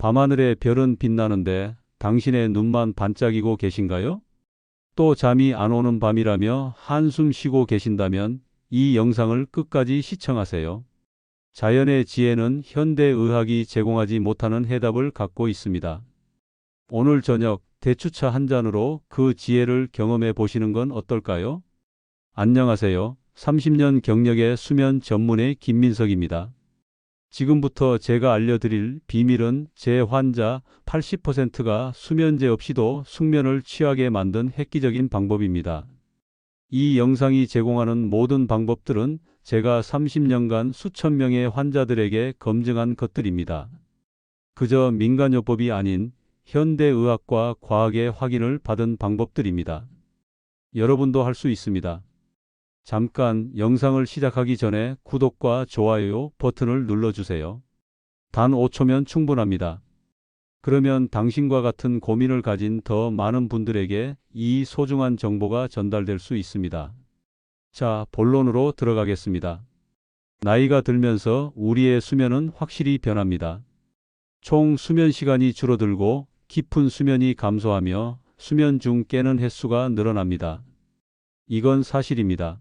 밤하늘의 별은 빛나는데 당신의 눈만 반짝이고 계신가요? 또 잠이 안 오는 밤이라며 한숨 쉬고 계신다면 이 영상을 끝까지 시청하세요. 자연의 지혜는 현대의학이 제공하지 못하는 해답을 갖고 있습니다. 오늘 저녁 대추차 한 잔으로 그 지혜를 경험해 보시는 건 어떨까요? 안녕하세요. 30년 경력의 수면 전문의 김민석입니다. 지금부터 제가 알려드릴 비밀은 제 환자 80%가 수면제 없이도 숙면을 취하게 만든 획기적인 방법입니다. 이 영상이 제공하는 모든 방법들은 제가 30년간 수천 명의 환자들에게 검증한 것들입니다. 그저 민간요법이 아닌 현대의학과 과학의 확인을 받은 방법들입니다. 여러분도 할 수 있습니다. 잠깐 영상을 시작하기 전에 구독과 좋아요 버튼을 눌러주세요. 단 5초면 충분합니다. 그러면 당신과 같은 고민을 가진 더 많은 분들에게 이 소중한 정보가 전달될 수 있습니다. 자, 본론으로 들어가겠습니다. 나이가 들면서 우리의 수면은 확실히 변합니다. 총 수면 시간이 줄어들고 깊은 수면이 감소하며 수면 중 깨는 횟수가 늘어납니다. 이건 사실입니다.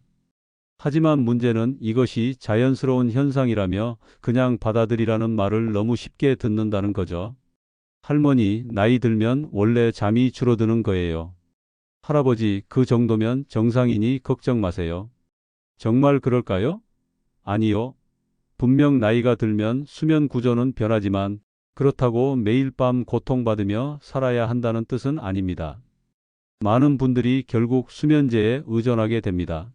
하지만 문제는 이것이 자연스러운 현상이라며 그냥 받아들이라는 말을 너무 쉽게 듣는다는 거죠. 할머니, 나이 들면 원래 잠이 줄어드는 거예요. 할아버지, 그 정도면 정상이니 걱정 마세요. 정말 그럴까요? 아니요. 분명 나이가 들면 수면 구조는 변하지만 그렇다고 매일 밤 고통받으며 살아야 한다는 뜻은 아닙니다. 많은 분들이 결국 수면제에 의존하게 됩니다.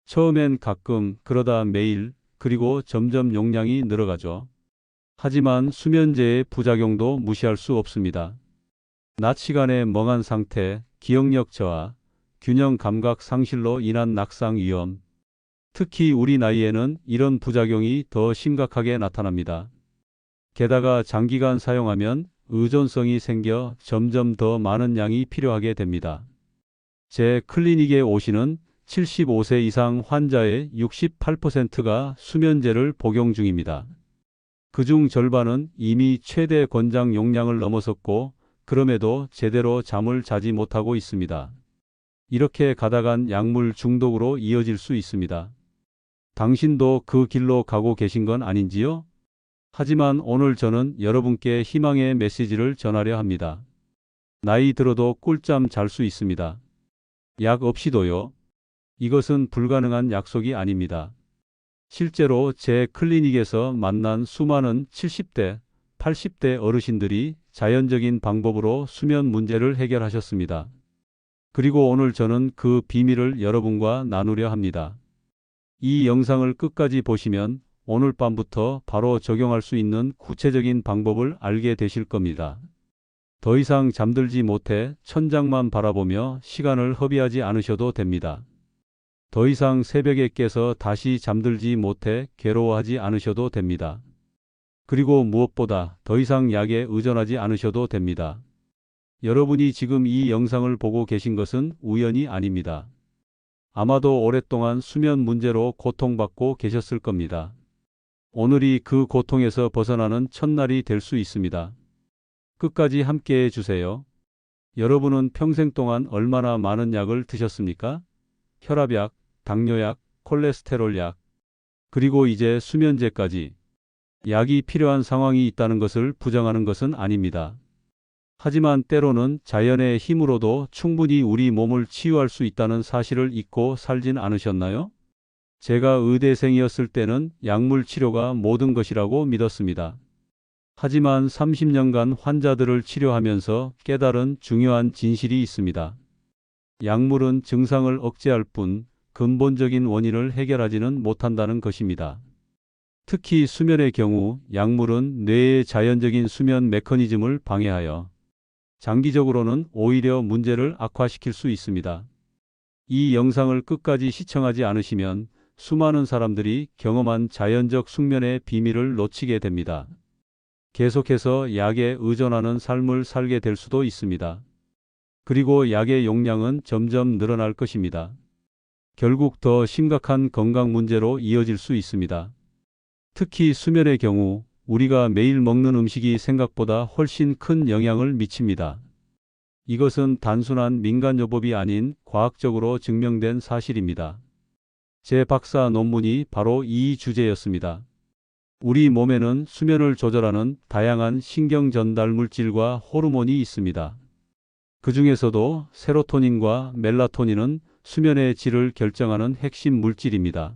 처음엔 가끔, 그러다 매일, 그리고 점점 용량이 늘어가죠. 하지만 수면제의 부작용도 무시할 수 없습니다. 낮 시간에 멍한 상태, 기억력 저하, 균형 감각 상실로 인한 낙상 위험. 특히 우리 나이에는 이런 부작용이 더 심각하게 나타납니다. 게다가 장기간 사용하면 의존성이 생겨 점점 더 많은 양이 필요하게 됩니다. 제 클리닉에 오시는 75세 이상 환자의 68%가 수면제를 복용 중입니다. 그중 절반은 이미 최대 권장 용량을 넘어섰고 그럼에도 제대로 잠을 자지 못하고 있습니다. 이렇게 가다간 약물 중독으로 이어질 수 있습니다. 당신도 그 길로 가고 계신 건 아닌지요? 하지만 오늘 저는 여러분께 희망의 메시지를 전하려 합니다. 나이 들어도 꿀잠 잘 수 있습니다. 약 없이도요. 이것은 불가능한 약속이 아닙니다. 실제로 제 클리닉에서 만난 수많은 70대, 80대 어르신들이 자연적인 방법으로 수면 문제를 해결하셨습니다. 그리고 오늘 저는 그 비밀을 여러분과 나누려 합니다. 이 영상을 끝까지 보시면 오늘 밤부터 바로 적용할 수 있는 구체적인 방법을 알게 되실 겁니다. 더 이상 잠들지 못해 천장만 바라보며 시간을 허비하지 않으셔도 됩니다. 더 이상 새벽에 깨서 다시 잠들지 못해 괴로워하지 않으셔도 됩니다. 그리고 무엇보다 더 이상 약에 의존하지 않으셔도 됩니다. 여러분이 지금 이 영상을 보고 계신 것은 우연이 아닙니다. 아마도 오랫동안 수면 문제로 고통받고 계셨을 겁니다. 오늘이 그 고통에서 벗어나는 첫날이 될 수 있습니다. 끝까지 함께해 주세요. 여러분은 평생 동안 얼마나 많은 약을 드셨습니까? 혈압약, 당뇨약, 콜레스테롤약, 그리고 이제 수면제까지. 약이 필요한 상황이 있다는 것을 부정하는 것은 아닙니다. 하지만 때로는 자연의 힘으로도 충분히 우리 몸을 치유할 수 있다는 사실을 잊고 살진 않으셨나요? 제가 의대생이었을 때는 약물 치료가 모든 것이라고 믿었습니다. 하지만 30년간 환자들을 치료하면서 깨달은 중요한 진실이 있습니다. 약물은 증상을 억제할 뿐 근본적인 원인을 해결하지는 못한다는 것입니다. 특히 수면의 경우 약물은 뇌의 자연적인 수면 메커니즘을 방해하여 장기적으로는 오히려 문제를 악화시킬 수 있습니다. 이 영상을 끝까지 시청하지 않으시면 수많은 사람들이 경험한 자연적 숙면의 비밀을 놓치게 됩니다. 계속해서 약에 의존하는 삶을 살게 될 수도 있습니다. 그리고 약의 용량은 점점 늘어날 것입니다. 결국 더 심각한 건강 문제로 이어질 수 있습니다. 특히 수면의 경우 우리가 매일 먹는 음식이 생각보다 훨씬 큰 영향을 미칩니다. 이것은 단순한 민간요법이 아닌 과학적으로 증명된 사실입니다. 제 박사 논문이 바로 이 주제였습니다. 우리 몸에는 수면을 조절하는 다양한 신경 전달 물질과 호르몬이 있습니다. 그 중에서도 세로토닌과 멜라토닌은 수면의 질을 결정하는 핵심 물질입니다.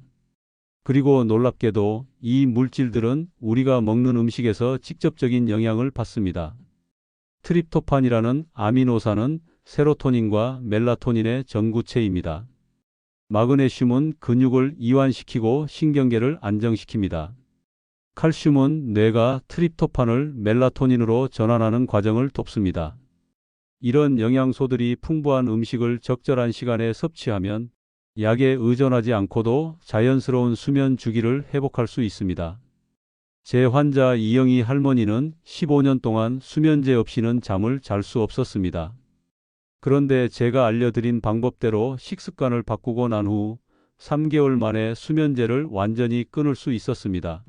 그리고 놀랍게도 이 물질들은 우리가 먹는 음식에서 직접적인 영향을 받습니다. 트립토판이라는 아미노산은 세로토닌과 멜라토닌의 전구체입니다. 마그네슘은 근육을 이완시키고 신경계를 안정시킵니다. 칼슘은 뇌가 트립토판을 멜라토닌으로 전환하는 과정을 돕습니다. 이런 영양소들이 풍부한 음식을 적절한 시간에 섭취하면 약에 의존하지 않고도 자연스러운 수면 주기를 회복할 수 있습니다. 제 환자 이영희 할머니는 15년 동안 수면제 없이는 잠을 잘 수 없었습니다. 그런데 제가 알려드린 방법대로 식습관을 바꾸고 난 후 3개월 만에 수면제를 완전히 끊을 수 있었습니다.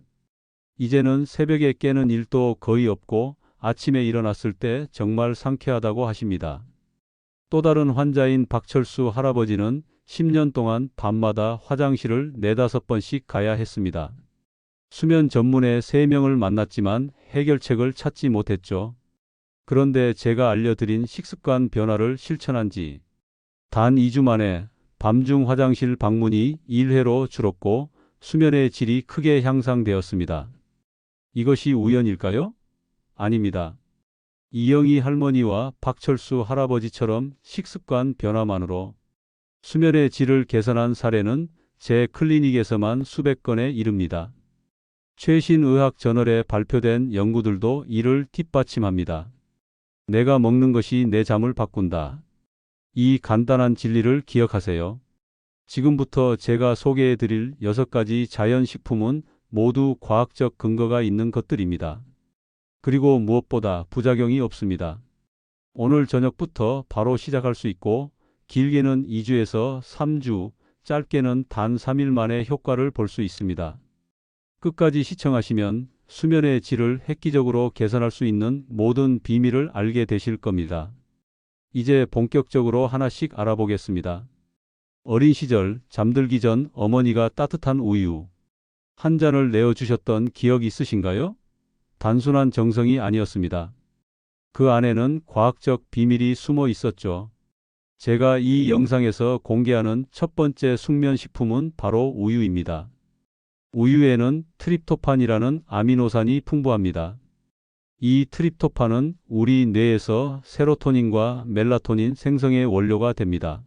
이제는 새벽에 깨는 일도 거의 없고 아침에 일어났을 때 정말 상쾌하다고 하십니다. 또 다른 환자인 박철수 할아버지는 10년 동안 밤마다 화장실을 4~5번씩 가야 했습니다. 수면 전문의 3명을 만났지만 해결책을 찾지 못했죠. 그런데 제가 알려드린 식습관 변화를 실천한 지 단 2주 만에 밤중 화장실 방문이 1회로 줄었고 수면의 질이 크게 향상되었습니다. 이것이 우연일까요? 아닙니다. 이영희 할머니와 박철수 할아버지처럼 식습관 변화만으로 수면의 질을 개선한 사례는 제 클리닉에서만 수백 건에 이릅니다. 최신 의학 저널에 발표된 연구들도 이를 뒷받침합니다. 내가 먹는 것이 내 잠을 바꾼다. 이 간단한 진리를 기억하세요. 지금부터 제가 소개해 드릴 6가지 자연식품은 모두 과학적 근거가 있는 것들입니다. 그리고 무엇보다 부작용이 없습니다. 오늘 저녁부터 바로 시작할 수 있고 길게는 2주에서 3주, 짧게는 단 3일 만에 효과를 볼 수 있습니다. 끝까지 시청하시면 수면의 질을 획기적으로 개선할 수 있는 모든 비밀을 알게 되실 겁니다. 이제 본격적으로 하나씩 알아보겠습니다. 어린 시절 잠들기 전 어머니가 따뜻한 우유 한 잔을 내어주셨던 기억 있으신가요? 단순한 정성이 아니었습니다. 그 안에는 과학적 비밀이 숨어 있었죠. 제가 이 영상에서 공개하는 첫 번째 숙면식품은 바로 우유입니다. 우유에는 트립토판이라는 아미노산이 풍부합니다. 이 트립토판은 우리 뇌에서 세로토닌과 멜라토닌 생성의 원료가 됩니다.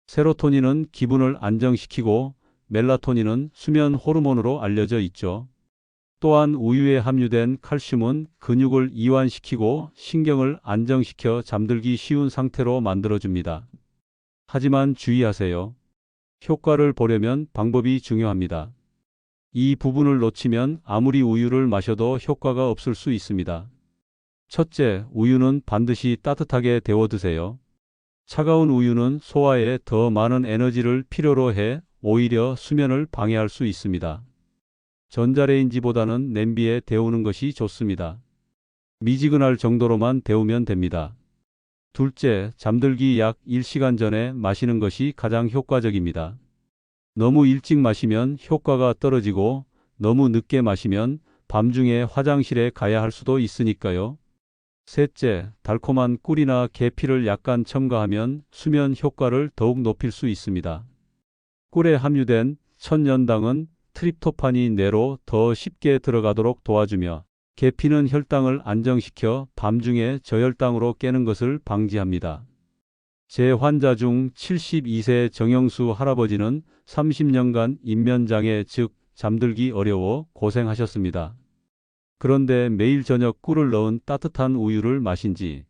세로토닌은 기분을 안정시키고 멜라토닌은 수면 호르몬으로 알려져 있죠. 또한 우유에 함유된 칼슘은 근육을 이완시키고 신경을 안정시켜 잠들기 쉬운 상태로 만들어줍니다. 하지만 주의하세요. 효과를 보려면 방법이 중요합니다. 이 부분을 놓치면 아무리 우유를 마셔도 효과가 없을 수 있습니다. 첫째, 우유는 반드시 따뜻하게 데워 드세요. 차가운 우유는 소화에 더 많은 에너지를 필요로 해 오히려 수면을 방해할 수 있습니다. 전자레인지보다는 냄비에 데우는 것이 좋습니다. 미지근할 정도로만 데우면 됩니다. 둘째, 잠들기 약 1시간 전에 마시는 것이 가장 효과적입니다. 너무 일찍 마시면 효과가 떨어지고 너무 늦게 마시면 밤중에 화장실에 가야 할 수도 있으니까요. 셋째, 달콤한 꿀이나 계피를 약간 첨가하면 수면 효과를 더욱 높일 수 있습니다. 꿀에 함유된 천연당은 트립토판이 뇌로 더 쉽게 들어가도록 도와주며 계피는 혈당을 안정시켜 밤중에 저혈당으로 깨는 것을 방지합니다. 제 환자 중 72세 정영수 할아버지는 30년간 입면장애 즉 잠들기 어려워 고생하셨습니다. 그런데 매일 저녁 꿀을 넣은 따뜻한 우유를 마신 지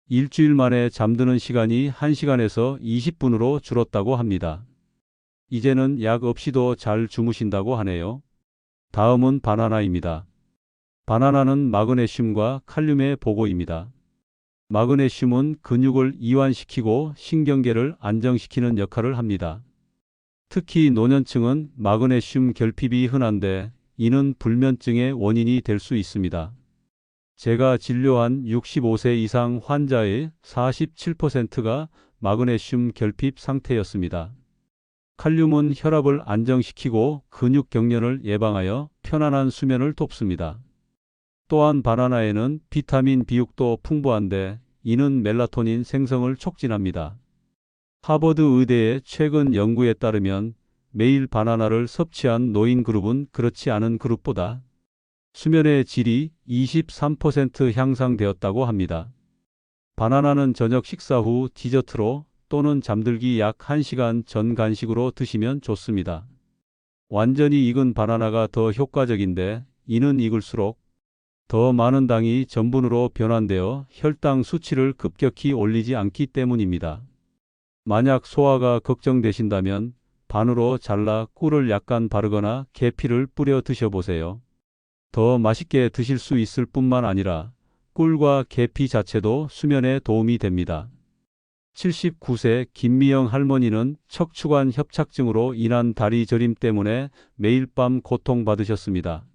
일주일 만에 잠드는 시간이 1시간에서 20분으로 줄었다고 합니다. 이제는 약 없이도 잘 주무신다고 하네요. 다음은 바나나입니다. 바나나는 마그네슘과 칼륨의 보고입니다. 마그네슘은 근육을 이완시키고 신경계를 안정시키는 역할을 합니다. 특히 노년층은 마그네슘 결핍이 흔한데 이는 불면증의 원인이 될 수 있습니다. 제가 진료한 65세 이상 환자의 47%가 마그네슘 결핍 상태였습니다. 칼륨은 혈압을 안정시키고 근육 경련을 예방하여 편안한 수면을 돕습니다. 또한 바나나에는 비타민 B6도 풍부한데 이는 멜라토닌 생성을 촉진합니다. 하버드 의대의 최근 연구에 따르면 매일 바나나를 섭취한 노인 그룹은 그렇지 않은 그룹보다 수면의 질이 23% 향상되었다고 합니다. 바나나는 저녁 식사 후 디저트로 또는 잠들기 약 1시간 전 간식으로 드시면 좋습니다. 완전히 익은 바나나가 더 효과적인데 이는 익을수록 더 많은 당이 전분으로 변환되어 혈당 수치를 급격히 올리지 않기 때문입니다. 만약 소화가 걱정되신다면 반으로 잘라 꿀을 약간 바르거나 계피를 뿌려 드셔보세요. 더 맛있게 드실 수 있을 뿐만 아니라 꿀과 계피 자체도 수면에 도움이 됩니다. 79세 김미영 할머니는 척추관 협착증으로 인한 다리 저림 때문에 매일 밤 고통받으셨습니다.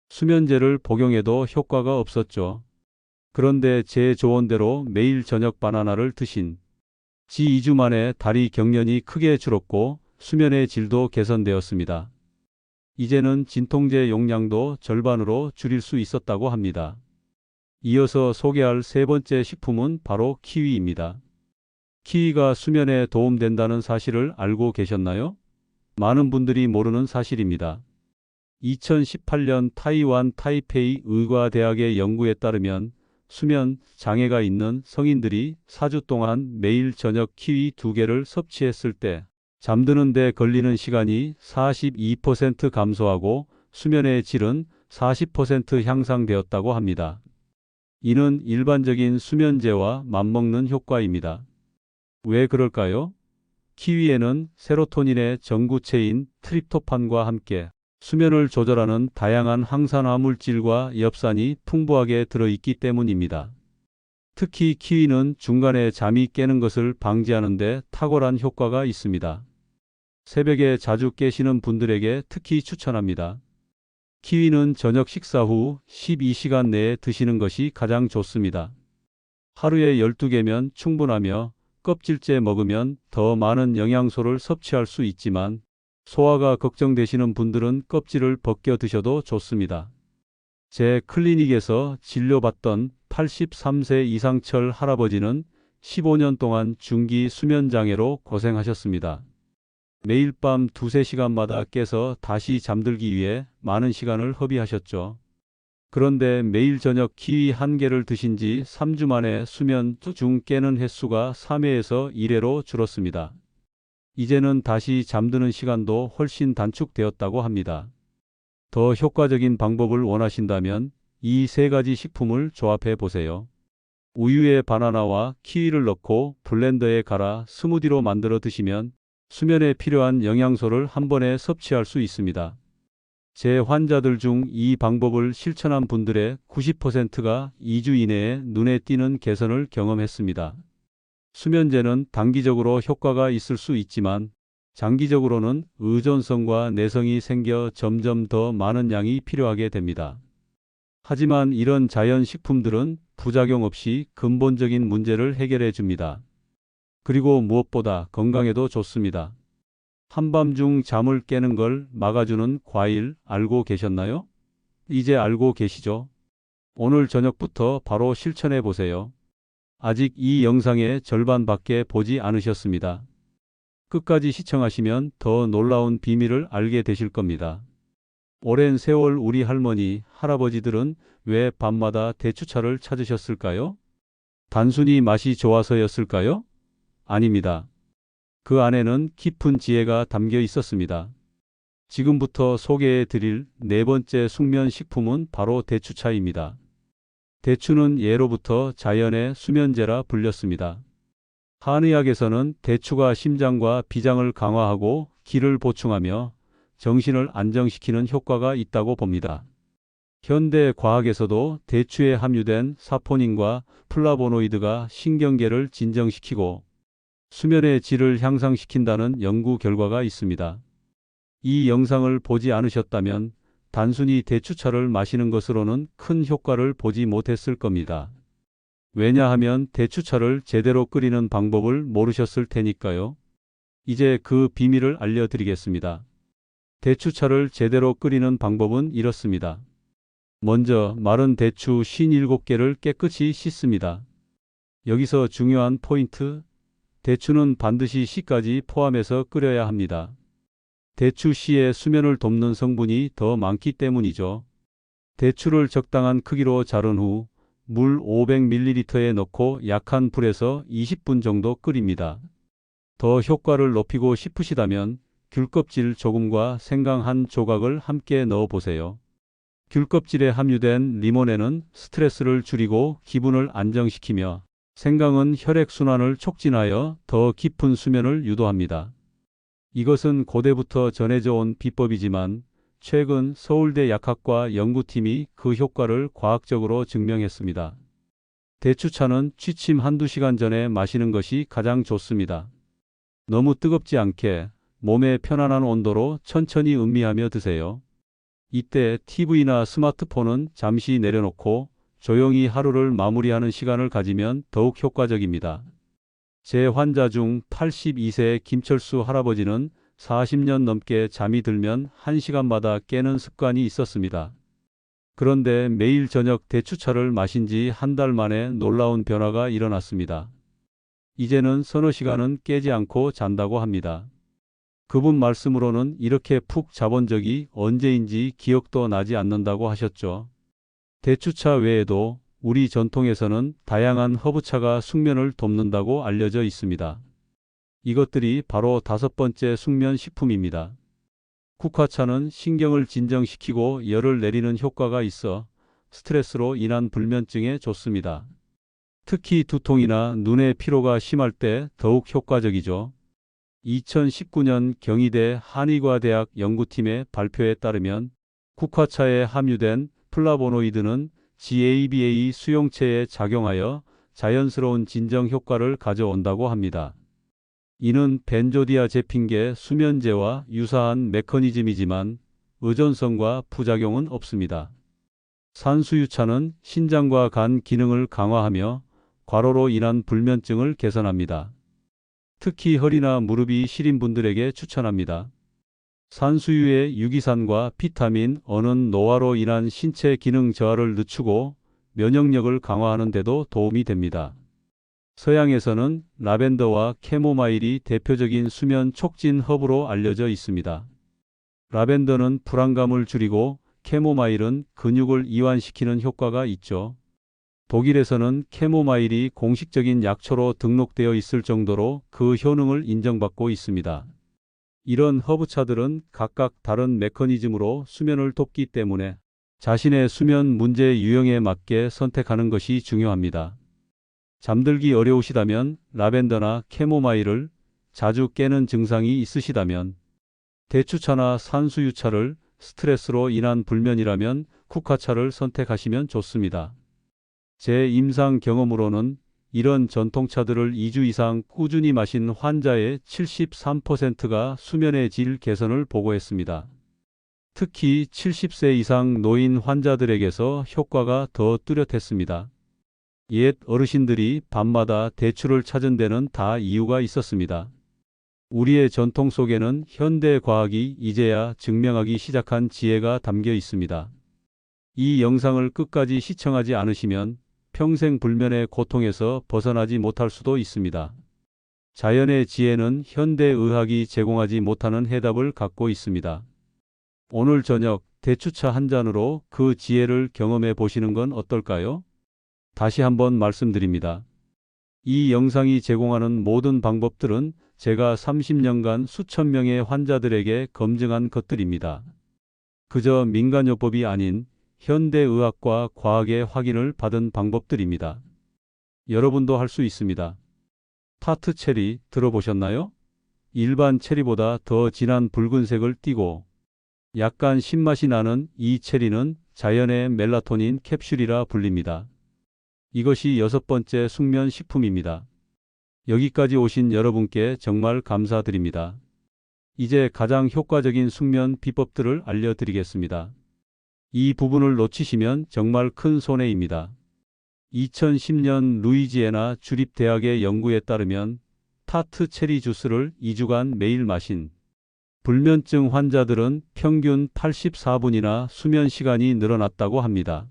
수면제를 복용해도 효과가 없었죠. 그런데 제 조언대로 매일 저녁 바나나를 드신 지 2주 만에 다리 경련이 크게 줄었고 수면의 질도 개선되었습니다. 이제는 진통제 용량도 절반으로 줄일 수 있었다고 합니다. 이어서 소개할 세 번째 식품은 바로 키위입니다. 키위가 수면에 도움된다는 사실을 알고 계셨나요? 많은 분들이 모르는 사실입니다. 2018년 타이완 타이페이 의과대학의 연구에 따르면 수면 장애가 있는 성인들이 4주 동안 매일 저녁 키위 2개를 섭취했을 때 잠드는 데 걸리는 시간이 42% 감소하고 수면의 질은 40% 향상되었다고 합니다. 이는 일반적인 수면제와 맞먹는 효과입니다. 왜 그럴까요? 키위에는 세로토닌의 전구체인 트립토판과 함께 수면을 조절하는 다양한 항산화 물질과 엽산이 풍부하게 들어있기 때문입니다. 특히 키위는 중간에 잠이 깨는 것을 방지하는 데 탁월한 효과가 있습니다. 새벽에 자주 깨시는 분들에게 특히 추천합니다. 키위는 저녁 식사 후 12시간 내에 드시는 것이 가장 좋습니다. 하루에 12개면 충분하며 껍질째 먹으면 더 많은 영양소를 섭취할 수 있지만 소화가 걱정되시는 분들은 껍질을 벗겨 드셔도 좋습니다. 제 클리닉에서 진료받던 83세 이상철 할아버지는 15년 동안 중기 수면장애로 고생하셨습니다. 매일 밤 2~3시간마다 깨서 다시 잠들기 위해 많은 시간을 허비하셨죠. 그런데 매일 저녁 키위 1개를 드신 지 3주 만에 수면 중 깨는 횟수가 3회에서 1회로 줄었습니다. 이제는 다시 잠드는 시간도 훨씬 단축되었다고 합니다. 더 효과적인 방법을 원하신다면 이 세 가지 식품을 조합해 보세요. 우유에 바나나와 키위를 넣고 블렌더에 갈아 스무디로 만들어 드시면 수면에 필요한 영양소를 한 번에 섭취할 수 있습니다. 제 환자들 중 이 방법을 실천한 분들의 90%가 2주 이내에 눈에 띄는 개선을 경험했습니다. 수면제는 단기적으로 효과가 있을 수 있지만 장기적으로는 의존성과 내성이 생겨 점점 더 많은 양이 필요하게 됩니다. 하지만 이런 자연식품들은 부작용 없이 근본적인 문제를 해결해 줍니다. 그리고 무엇보다 건강에도 좋습니다. 한밤중 잠을 깨는 걸 막아주는 과일 알고 계셨나요? 이제 알고 계시죠? 오늘 저녁부터 바로 실천해 보세요. 아직 이 영상의 절반밖에 보지 않으셨습니다. 끝까지 시청하시면 더 놀라운 비밀을 알게 되실 겁니다. 오랜 세월 우리 할머니, 할아버지들은 왜 밤마다 대추차를 찾으셨을까요? 단순히 맛이 좋아서였을까요? 아닙니다. 그 안에는 깊은 지혜가 담겨 있었습니다. 지금부터 소개해 드릴 네 번째 숙면 식품은 바로 대추차입니다. 대추는 예로부터 자연의 수면제라 불렸습니다. 한의학에서는 대추가 심장과 비장을 강화하고 기를 보충하며 정신을 안정시키는 효과가 있다고 봅니다. 현대 과학에서도 대추에 함유된 사포닌과 플라보노이드가 신경계를 진정시키고 수면의 질을 향상시킨다는 연구 결과가 있습니다. 이 영상을 보지 않으셨다면 단순히 대추차를 마시는 것으로는 큰 효과를 보지 못했을 겁니다. 왜냐하면 대추차를 제대로 끓이는 방법을 모르셨을 테니까요. 이제 그 비밀을 알려드리겠습니다. 대추차를 제대로 끓이는 방법은 이렇습니다. 먼저 마른 대추 57개를 깨끗이 씻습니다. 여기서 중요한 포인트, 대추는 반드시 씨까지 포함해서 끓여야 합니다. 대추 씨의 수면을 돕는 성분이 더 많기 때문이죠. 대추를 적당한 크기로 자른 후 물 500ml에 넣고 약한 불에서 20분 정도 끓입니다. 더 효과를 높이고 싶으시다면 귤껍질 조금과 생강 한 조각을 함께 넣어 보세요. 귤껍질에 함유된 리모넨은 스트레스를 줄이고 기분을 안정시키며 생강은 혈액순환을 촉진하여 더 깊은 수면을 유도합니다. 이것은 고대부터 전해져 온 비법이지만 최근 서울대 약학과 연구팀이 그 효과를 과학적으로 증명했습니다. 대추차는 취침 한두 시간 전에 마시는 것이 가장 좋습니다. 너무 뜨겁지 않게 몸에 편안한 온도로 천천히 음미하며 드세요. 이때 TV나 스마트폰은 잠시 내려놓고 조용히 하루를 마무리하는 시간을 가지면 더욱 효과적입니다. 제 환자 중 82세 김철수 할아버지는 40년 넘게 잠이 들면 1시간마다 깨는 습관이 있었습니다. 그런데 매일 저녁 대추차를 마신 지 한 달 만에 놀라운 변화가 일어났습니다. 이제는 서너 시간은 깨지 않고 잔다고 합니다. 그분 말씀으로는 이렇게 푹 자본 적이 언제인지 기억도 나지 않는다고 하셨죠. 대추차 외에도 우리 전통에서는 다양한 허브차가 숙면을 돕는다고 알려져 있습니다. 이것들이 바로 5번째 숙면 식품입니다. 국화차는 신경을 진정시키고 열을 내리는 효과가 있어 스트레스로 인한 불면증에 좋습니다. 특히 두통이나 눈의 피로가 심할 때 더욱 효과적이죠. 2019년 경희대 한의과대학 연구팀의 발표에 따르면 국화차에 함유된 플라보노이드는 GABA 수용체에 작용하여 자연스러운 진정 효과를 가져온다고 합니다. 이는 벤조디아제핀계 수면제와 유사한 메커니즘이지만 의존성과 부작용은 없습니다. 산수유차는 신장과 간 기능을 강화하며 과로로 인한 불면증을 개선합니다. 특히 허리나 무릎이 시린 분들에게 추천합니다. 산수유의 유기산과 비타민 E는 노화로 인한 신체 기능 저하를 늦추고 면역력을 강화하는 데도 도움이 됩니다. 서양에서는 라벤더와 캐모마일이 대표적인 수면 촉진 허브로 알려져 있습니다. 라벤더는 불안감을 줄이고 캐모마일은 근육을 이완시키는 효과가 있죠. 독일에서는 캐모마일이 공식적인 약초로 등록되어 있을 정도로 그 효능을 인정받고 있습니다. 이런 허브차들은 각각 다른 메커니즘으로 수면을 돕기 때문에 자신의 수면 문제 유형에 맞게 선택하는 것이 중요합니다. 잠들기 어려우시다면 라벤더나 캐모마일을, 자주 깨는 증상이 있으시다면 대추차나 산수유차를, 스트레스로 인한 불면이라면 국화차를 선택하시면 좋습니다. 제 임상 경험으로는 이런 전통차들을 2주 이상 꾸준히 마신 환자의 73%가 수면의 질 개선을 보고했습니다. 특히 70세 이상 노인 환자들에게서 효과가 더 뚜렷했습니다. 옛 어르신들이 밤마다 대추를 찾은 데는 다 이유가 있었습니다. 우리의 전통 속에는 현대 과학이 이제야 증명하기 시작한 지혜가 담겨 있습니다. 이 영상을 끝까지 시청하지 않으시면 평생 불면의 고통에서 벗어나지 못할 수도 있습니다. 자연의 지혜는 현대의학이 제공하지 못하는 해답을 갖고 있습니다. 오늘 저녁 대추차 한 잔으로 그 지혜를 경험해 보시는 건 어떨까요? 다시 한번 말씀드립니다. 이 영상이 제공하는 모든 방법들은 제가 30년간 수천 명의 환자들에게 검증한 것들입니다. 그저 민간요법이 아닌 현대의학과 과학의 확인을 받은 방법들입니다. 여러분도 할 수 있습니다. 타트 체리 들어보셨나요? 일반 체리보다 더 진한 붉은색을 띠고 약간 신맛이 나는 이 체리는 자연의 멜라토닌 캡슐이라 불립니다. 이것이 6번째 숙면 식품입니다. 여기까지 오신 여러분께 정말 감사드립니다. 이제 가장 효과적인 숙면 비법들을 알려드리겠습니다. 이 부분을 놓치시면 정말 큰 손해입니다. 2010년 루이지애나 주립대학의 연구에 따르면 타트 체리 주스를 2주간 매일 마신 불면증 환자들은 평균 84분이나 수면 시간이 늘어났다고 합니다.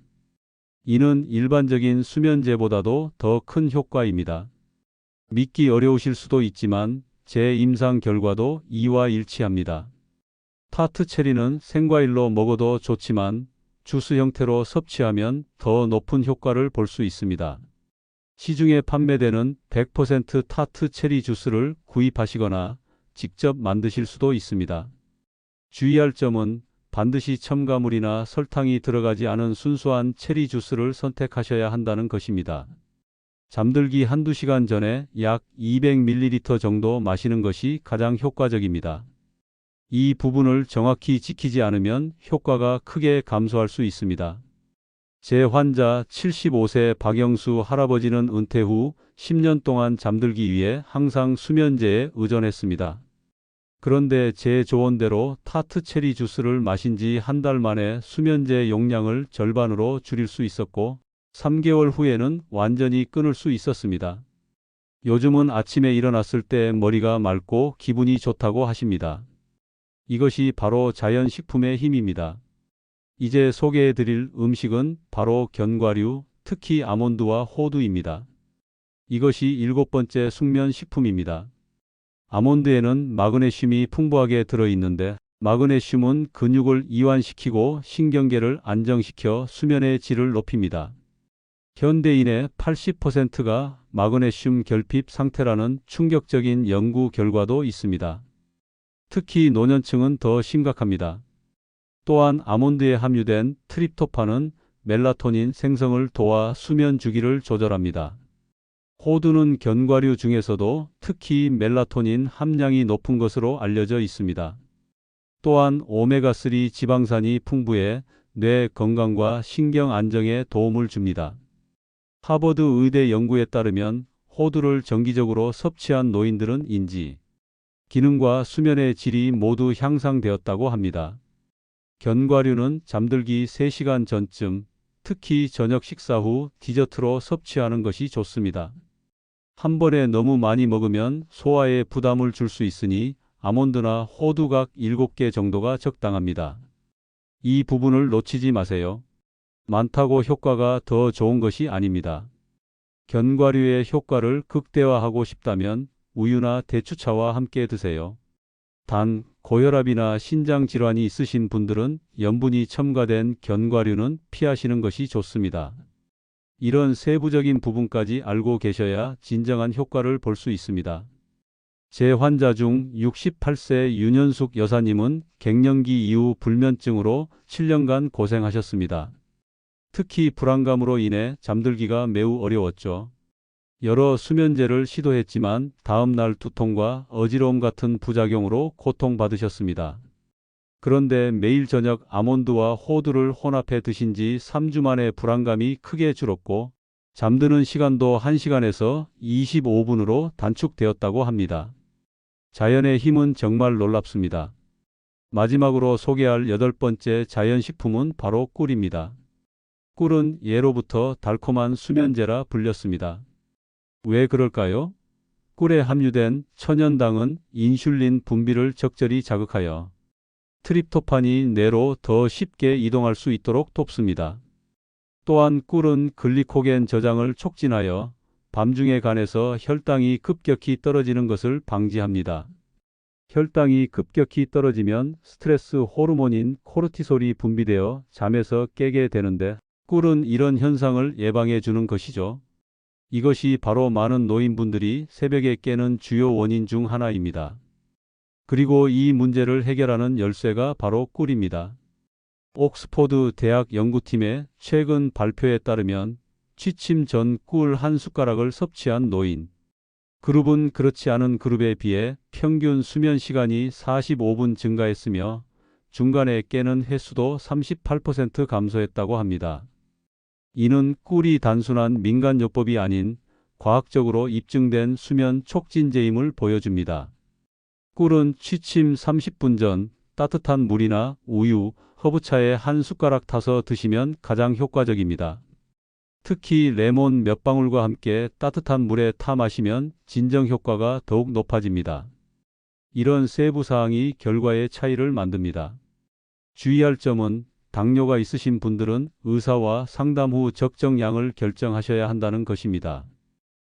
이는 일반적인 수면제보다도 더 큰 효과입니다. 믿기 어려우실 수도 있지만 제 임상 결과도 이와 일치합니다. 타트 체리는 생과일로 먹어도 좋지만 주스 형태로 섭취하면 더 높은 효과를 볼 수 있습니다. 시중에 판매되는 100% 타트 체리 주스를 구입하시거나 직접 만드실 수도 있습니다. 주의할 점은 반드시 첨가물이나 설탕이 들어가지 않은 순수한 체리 주스를 선택하셔야 한다는 것입니다. 잠들기 한두 시간 전에 약 200ml 정도 마시는 것이 가장 효과적입니다. 이 부분을 정확히 지키지 않으면 효과가 크게 감소할 수 있습니다. 제 환자 75세 박영수 할아버지는 은퇴 후 10년 동안 잠들기 위해 항상 수면제에 의존했습니다. 그런데 제 조언대로 타트 체리 주스를 마신 지 한 달 만에 수면제 용량을 절반으로 줄일 수 있었고 3개월 후에는 완전히 끊을 수 있었습니다. 요즘은 아침에 일어났을 때 머리가 맑고 기분이 좋다고 하십니다. 이것이 바로 자연식품의 힘입니다. 이제 소개해 드릴 음식은 바로 견과류, 특히 아몬드와 호두입니다. 이것이 7번째 숙면식품입니다. 아몬드에는 마그네슘이 풍부하게 들어있는데 마그네슘은 근육을 이완시키고 신경계를 안정시켜 수면의 질을 높입니다. 현대인의 80%가 마그네슘 결핍 상태라는 충격적인 연구 결과도 있습니다. 특히 노년층은 더 심각합니다. 또한 아몬드에 함유된 트립토판은 멜라토닌 생성을 도와 수면 주기를 조절합니다. 호두는 견과류 중에서도 특히 멜라토닌 함량이 높은 것으로 알려져 있습니다. 또한 오메가3 지방산이 풍부해 뇌 건강과 신경 안정에 도움을 줍니다. 하버드 의대 연구에 따르면 호두를 정기적으로 섭취한 노인들은 인지, 기능과 수면의 질이 모두 향상되었다고 합니다. 견과류는 잠들기 3시간 전쯤, 특히 저녁 식사 후 디저트로 섭취하는 것이 좋습니다. 한 번에 너무 많이 먹으면 소화에 부담을 줄 수 있으니 아몬드나 호두 각 7개 정도가 적당합니다. 이 부분을 놓치지 마세요. 많다고 효과가 더 좋은 것이 아닙니다. 견과류의 효과를 극대화하고 싶다면 우유나 대추차와 함께 드세요. 단, 고혈압이나 신장 질환이 있으신 분들은 염분이 첨가된 견과류는 피하시는 것이 좋습니다. 이런 세부적인 부분까지 알고 계셔야 진정한 효과를 볼 수 있습니다. 제 환자 중 68세 윤현숙 여사님은 갱년기 이후 불면증으로 7년간 고생하셨습니다. 특히 불안감으로 인해 잠들기가 매우 어려웠죠. 여러 수면제를 시도했지만 다음 날 두통과 어지러움 같은 부작용으로 고통받으셨습니다. 그런데 매일 저녁 아몬드와 호두를 혼합해 드신 지 3주 만에 불안감이 크게 줄었고 잠드는 시간도 1시간에서 25분으로 단축되었다고 합니다. 자연의 힘은 정말 놀랍습니다. 마지막으로 소개할 8번째 자연식품은 바로 꿀입니다. 꿀은 예로부터 달콤한 수면제라 불렸습니다. 왜 그럴까요? 꿀에 함유된 천연당은 인슐린 분비를 적절히 자극하여 트립토판이 뇌로 더 쉽게 이동할 수 있도록 돕습니다. 또한 꿀은 글리코겐 저장을 촉진하여 밤중에 간에서 혈당이 급격히 떨어지는 것을 방지합니다. 혈당이 급격히 떨어지면 스트레스 호르몬인 코르티솔이 분비되어 잠에서 깨게 되는데 꿀은 이런 현상을 예방해 주는 것이죠. 이것이 바로 많은 노인분들이 새벽에 깨는 주요 원인 중 하나입니다. 그리고 이 문제를 해결하는 열쇠가 바로 꿀입니다. 옥스포드 대학 연구팀의 최근 발표에 따르면 취침 전 꿀 한 숟가락을 섭취한 노인 그룹은 그렇지 않은 그룹에 비해 평균 수면 시간이 45분 증가했으며 중간에 깨는 횟수도 38% 감소했다고 합니다. 이는 꿀이 단순한 민간요법이 아닌 과학적으로 입증된 수면 촉진제임을 보여줍니다. 꿀은 취침 30분 전, 따뜻한 물이나 우유, 허브차에 한 숟가락 타서 드시면 가장 효과적입니다. 특히 레몬 몇 방울과 함께 따뜻한 물에 타 마시면 진정 효과가 더욱 높아집니다. 이런 세부 사항이 결과의 차이를 만듭니다. 주의할 점은 당뇨가 있으신 분들은 의사와 상담 후 적정 양을 결정하셔야 한다는 것입니다.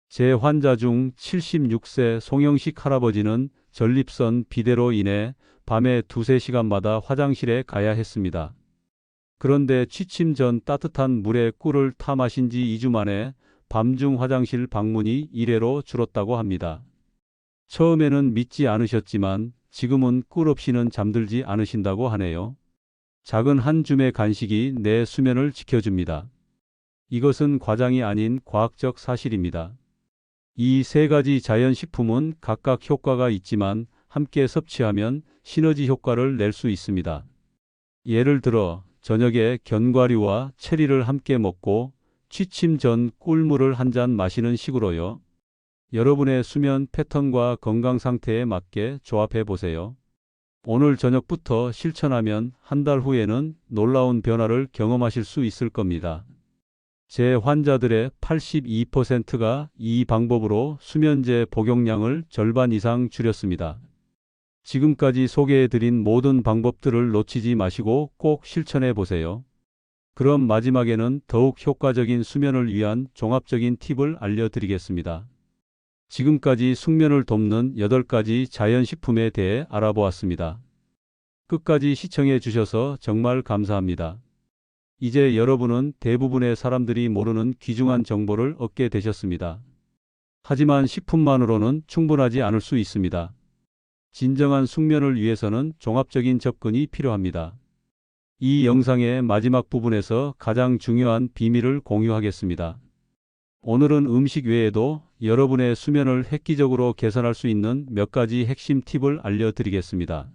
제 환자 중 76세 송영식 할아버지는 전립선 비대로 인해 밤에 2~3시간마다 화장실에 가야 했습니다. 그런데 취침 전 따뜻한 물에 꿀을 타 마신 지 2주 만에 밤중 화장실 방문이 1회로 줄었다고 합니다. 처음에는 믿지 않으셨지만 지금은 꿀 없이는 잠들지 않으신다고 하네요. 작은 한 줌의 간식이 내 수면을 지켜줍니다. 이것은 과장이 아닌 과학적 사실입니다. 이 세 가지 자연식품은 각각 효과가 있지만 함께 섭취하면 시너지 효과를 낼 수 있습니다. 예를 들어 저녁에 견과류와 체리를 함께 먹고 취침 전 꿀물을 한 잔 마시는 식으로요. 여러분의 수면 패턴과 건강 상태에 맞게 조합해 보세요. 오늘 저녁부터 실천하면 한 달 후에는 놀라운 변화를 경험하실 수 있을 겁니다. 제 환자들의 82%가 이 방법으로 수면제 복용량을 절반 이상 줄였습니다. 지금까지 소개해드린 모든 방법들을 놓치지 마시고 꼭 실천해 보세요. 그럼 마지막에는 더욱 효과적인 수면을 위한 종합적인 팁을 알려드리겠습니다. 지금까지 숙면을 돕는 8가지 자연식품에 대해 알아보았습니다. 끝까지 시청해 주셔서 정말 감사합니다. 이제 여러분은 대부분의 사람들이 모르는 귀중한 정보를 얻게 되셨습니다. 하지만 식품만으로는 충분하지 않을 수 있습니다. 진정한 숙면을 위해서는 종합적인 접근이 필요합니다. 이 영상의 마지막 부분에서 가장 중요한 비밀을 공유하겠습니다. 오늘은 음식 외에도 여러분의 수면을 획기적으로 개선할 수 있는 몇 가지 핵심 팁을 알려드리겠습니다.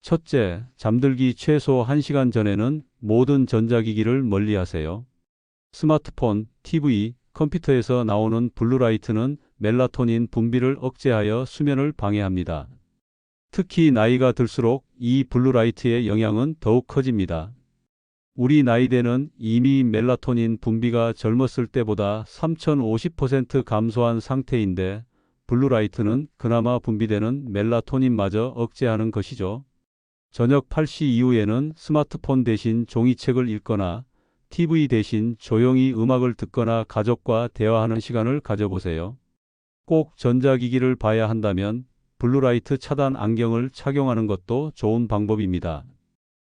첫째, 잠들기 최소 1시간 전에는 모든 전자기기를 멀리하세요. 스마트폰, TV, 컴퓨터에서 나오는 블루라이트는 멜라토닌 분비를 억제하여 수면을 방해합니다. 특히 나이가 들수록 이 블루라이트의 영향은 더욱 커집니다. 우리 나이대는 이미 멜라토닌 분비가 젊었을 때보다 3050% 감소한 상태인데 블루라이트는 그나마 분비되는 멜라토닌마저 억제하는 것이죠. 저녁 8시 이후에는 스마트폰 대신 종이책을 읽거나 TV 대신 조용히 음악을 듣거나 가족과 대화하는 시간을 가져보세요. 꼭 전자기기를 봐야 한다면 블루라이트 차단 안경을 착용하는 것도 좋은 방법입니다.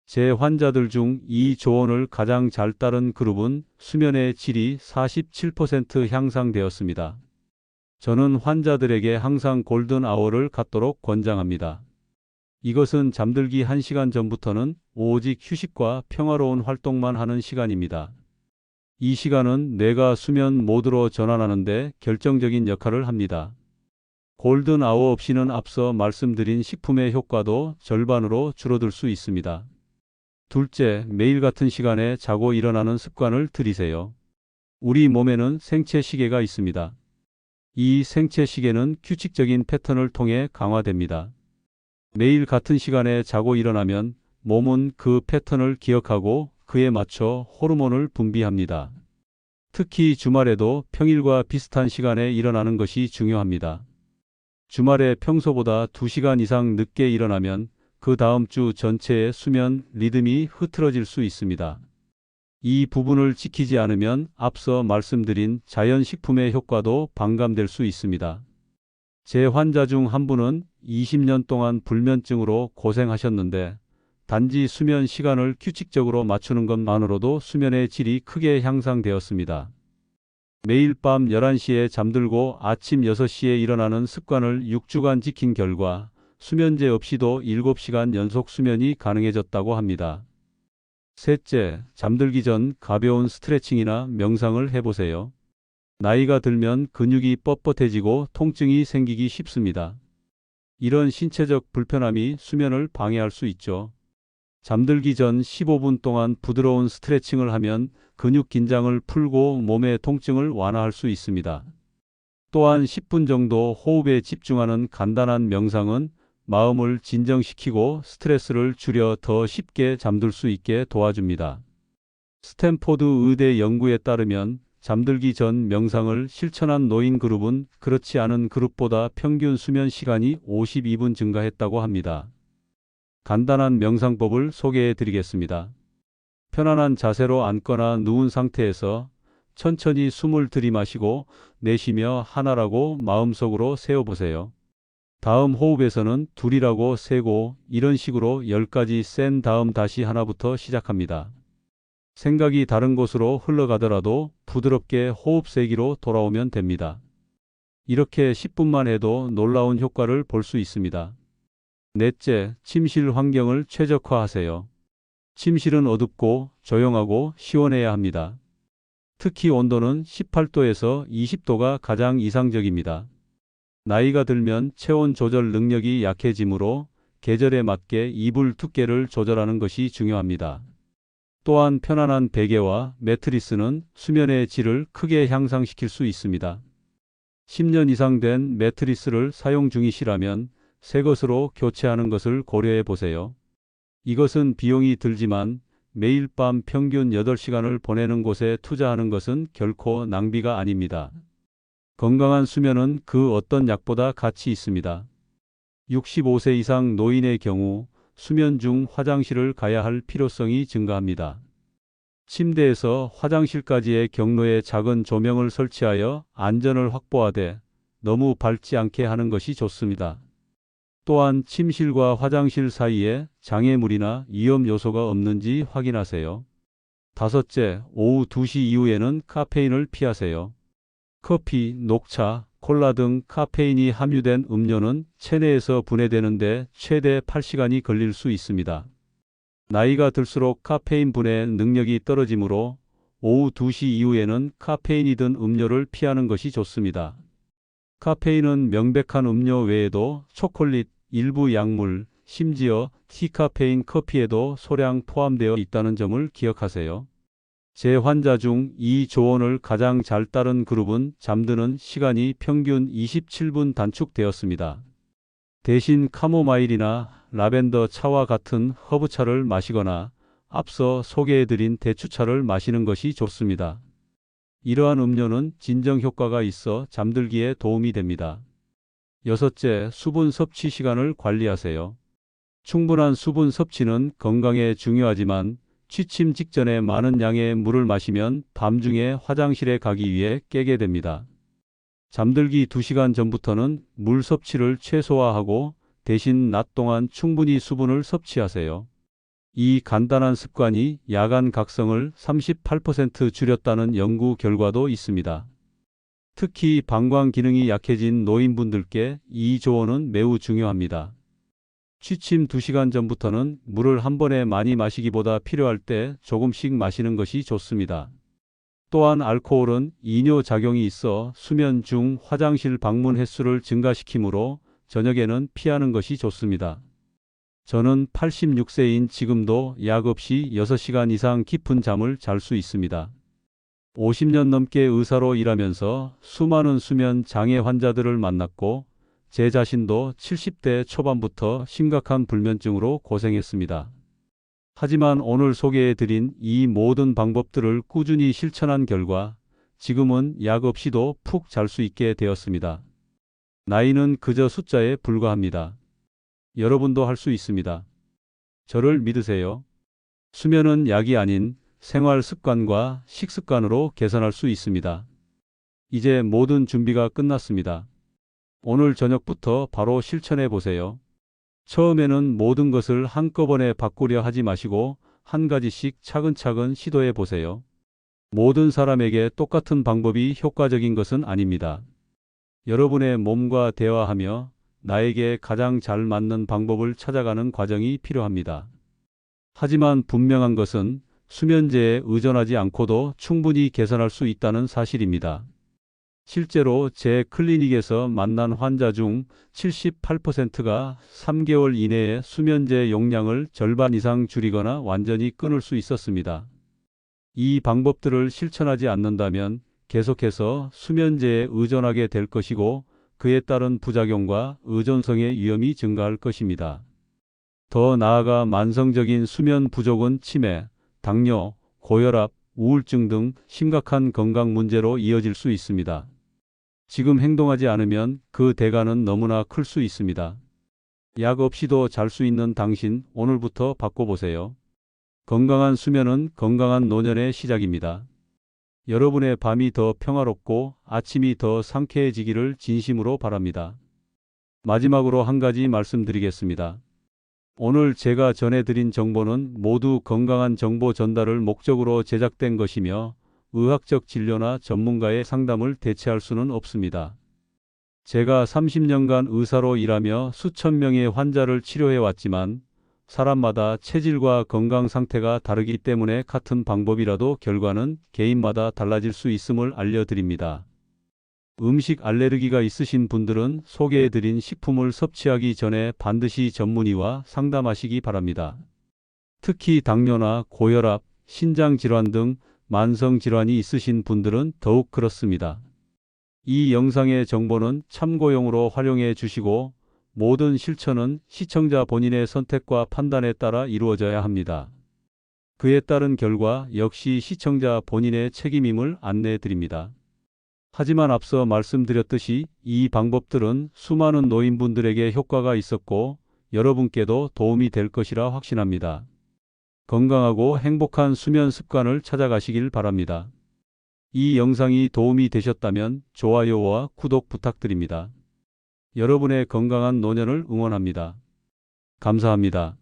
제 환자들 중 이 조언을 가장 잘 따른 그룹은 수면의 질이 47% 향상되었습니다. 저는 환자들에게 항상 골든 아워를 갖도록 권장합니다. 이것은 잠들기 1시간 전부터는 오직 휴식과 평화로운 활동만 하는 시간입니다. 이 시간은 뇌가 수면 모드로 전환하는 데 결정적인 역할을 합니다. 골든 아워 없이는 앞서 말씀드린 식품의 효과도 절반으로 줄어들 수 있습니다. 둘째, 매일 같은 시간에 자고 일어나는 습관을 들이세요. 우리 몸에는 생체 시계가 있습니다. 이 생체 시계는 규칙적인 패턴을 통해 강화됩니다. 매일 같은 시간에 자고 일어나면 몸은 그 패턴을 기억하고 그에 맞춰 호르몬을 분비합니다. 특히 주말에도 평일과 비슷한 시간에 일어나는 것이 중요합니다. 주말에 평소보다 2시간 이상 늦게 일어나면 그 다음 주 전체의 수면 리듬이 흐트러질 수 있습니다. 이 부분을 지키지 않으면 앞서 말씀드린 자연식품의 효과도 반감될 수 있습니다. 제 환자 중 한 분은 20년 동안 불면증으로 고생하셨는데 단지 수면 시간을 규칙적으로 맞추는 것만으로도 수면의 질이 크게 향상되었습니다. 매일 밤 11시에 잠들고 아침 6시에 일어나는 습관을 6주간 지킨 결과 수면제 없이도 7시간 연속 수면이 가능해졌다고 합니다. 셋째, 잠들기 전 가벼운 스트레칭이나 명상을 해보세요. 나이가 들면 근육이 뻣뻣해지고 통증이 생기기 쉽습니다. 이런 신체적 불편함이 수면을 방해할 수 있죠. 잠들기 전 15분 동안 부드러운 스트레칭을 하면 근육 긴장을 풀고 몸의 통증을 완화할 수 있습니다. 또한 10분 정도 호흡에 집중하는 간단한 명상은 마음을 진정시키고 스트레스를 줄여 더 쉽게 잠들 수 있게 도와줍니다. 스탠포드 의대 연구에 따르면 잠들기 전 명상을 실천한 노인 그룹은 그렇지 않은 그룹보다 평균 수면 시간이 52분 증가했다고 합니다. 간단한 명상법을 소개해 드리겠습니다. 편안한 자세로 앉거나 누운 상태에서 천천히 숨을 들이마시고 내쉬며 하나라고 마음속으로 세어보세요. 다음 호흡에서는 둘이라고 세고 이런 식으로 10가지 센 다음 다시 하나부터 시작합니다. 생각이 다른 곳으로 흘러가더라도 부드럽게 호흡 세기로 돌아오면 됩니다. 이렇게 10분만 해도 놀라운 효과를 볼 수 있습니다. 넷째, 침실 환경을 최적화하세요. 침실은 어둡고 조용하고 시원해야 합니다. 특히 온도는 18도에서 20도가 가장 이상적입니다. 나이가 들면 체온 조절 능력이 약해지므로 계절에 맞게 이불 두께를 조절하는 것이 중요합니다. 또한 편안한 베개와 매트리스는 수면의 질을 크게 향상시킬 수 있습니다. 10년 이상 된 매트리스를 사용 중이시라면 새 것으로 교체하는 것을 고려해 보세요. 이것은 비용이 들지만 매일 밤 평균 8시간을 보내는 곳에 투자하는 것은 결코 낭비가 아닙니다. 건강한 수면은 그 어떤 약보다 가치 있습니다. 65세 이상 노인의 경우 수면 중 화장실을 가야 할 필요성이 증가합니다. 침대에서 화장실까지의 경로에 작은 조명을 설치하여 안전을 확보하되 너무 밝지 않게 하는 것이 좋습니다. 또한 침실과 화장실 사이에 장애물이나 위험 요소가 없는지 확인하세요. 다섯째, 오후 2시 이후에는 카페인을 피하세요. 커피, 녹차, 콜라 등 카페인이 함유된 음료는 체내에서 분해되는데 최대 8시간이 걸릴 수 있습니다. 나이가 들수록 카페인 분해 능력이 떨어지므로 오후 2시 이후에는 카페인이 든 음료를 피하는 것이 좋습니다. 카페인은 명백한 음료 외에도 초콜릿, 일부 약물, 심지어 디카페인 커피에도 소량 포함되어 있다는 점을 기억하세요. 제 환자 중 이 조언을 가장 잘 따른 그룹은 잠드는 시간이 평균 27분 단축되었습니다. 대신 카모마일이나 라벤더 차와 같은 허브차를 마시거나 앞서 소개해드린 대추차를 마시는 것이 좋습니다. 이러한 음료는 진정 효과가 있어 잠들기에 도움이 됩니다. 여섯째, 수분 섭취 시간을 관리하세요. 충분한 수분 섭취는 건강에 중요하지만 취침 직전에 많은 양의 물을 마시면 밤중에 화장실에 가기 위해 깨게 됩니다. 잠들기 2시간 전부터는 물 섭취를 최소화하고 대신 낮 동안 충분히 수분을 섭취하세요. 이 간단한 습관이 야간 각성을 38% 줄였다는 연구 결과도 있습니다. 특히 방광 기능이 약해진 노인분들께 이 조언은 매우 중요합니다. 취침 2시간 전부터는 물을 한 번에 많이 마시기보다 필요할 때 조금씩 마시는 것이 좋습니다. 또한 알코올은 이뇨 작용이 있어 수면 중 화장실 방문 횟수를 증가시키므로 저녁에는 피하는 것이 좋습니다. 저는 86세인 지금도 약 없이 6시간 이상 깊은 잠을 잘 수 있습니다. 50년 넘게 의사로 일하면서 수많은 수면 장애 환자들을 만났고 제 자신도 70대 초반부터 심각한 불면증으로 고생했습니다. 하지만 오늘 소개해드린 이 모든 방법들을 꾸준히 실천한 결과 지금은 약 없이도 푹 잘 수 있게 되었습니다. 나이는 그저 숫자에 불과합니다. 여러분도 할 수 있습니다. 저를 믿으세요. 수면은 약이 아닌 생활 습관과 식습관으로 개선할 수 있습니다. 이제 모든 준비가 끝났습니다. 오늘 저녁부터 바로 실천해 보세요. 처음에는 모든 것을 한꺼번에 바꾸려 하지 마시고 한 가지씩 차근차근 시도해 보세요. 모든 사람에게 똑같은 방법이 효과적인 것은 아닙니다. 여러분의 몸과 대화하며 나에게 가장 잘 맞는 방법을 찾아가는 과정이 필요합니다. 하지만 분명한 것은 수면제에 의존하지 않고도 충분히 개선할 수 있다는 사실입니다. 실제로 제 클리닉에서 만난 환자 중 78%가 3개월 이내에 수면제 용량을 절반 이상 줄이거나 완전히 끊을 수 있었습니다. 이 방법들을 실천하지 않는다면 계속해서 수면제에 의존하게 될 것이고 그에 따른 부작용과 의존성의 위험이 증가할 것입니다. 더 나아가 만성적인 수면 부족은 치매, 당뇨, 고혈압, 우울증 등 심각한 건강 문제로 이어질 수 있습니다. 지금 행동하지 않으면 그 대가는 너무나 클 수 있습니다. 약 없이도 잘 수 있는 당신, 오늘부터 바꿔보세요. 건강한 수면은 건강한 노년의 시작입니다. 여러분의 밤이 더 평화롭고 아침이 더 상쾌해지기를 진심으로 바랍니다. 마지막으로 한 가지 말씀드리겠습니다. 오늘 제가 전해드린 정보는 모두 건강한 정보 전달을 목적으로 제작된 것이며 의학적 진료나 전문가의 상담을 대체할 수는 없습니다. 제가 30년간 의사로 일하며 수천 명의 환자를 치료해 왔지만 사람마다 체질과 건강 상태가 다르기 때문에 같은 방법이라도 결과는 개인마다 달라질 수 있음을 알려드립니다. 음식 알레르기가 있으신 분들은 소개해드린 식품을 섭취하기 전에 반드시 전문의와 상담하시기 바랍니다. 특히 당뇨나 고혈압, 신장질환 등 만성질환이 있으신 분들은 더욱 그렇습니다. 이 영상의 정보는 참고용으로 활용해 주시고 모든 실천은 시청자 본인의 선택과 판단에 따라 이루어져야 합니다. 그에 따른 결과 역시 시청자 본인의 책임임을 안내해 드립니다. 하지만 앞서 말씀드렸듯이 이 방법들은 수많은 노인분들에게 효과가 있었고 여러분께도 도움이 될 것이라 확신합니다. 건강하고 행복한 수면 습관을 찾아가시길 바랍니다. 이 영상이 도움이 되셨다면 좋아요와 구독 부탁드립니다. 여러분의 건강한 노년을 응원합니다. 감사합니다.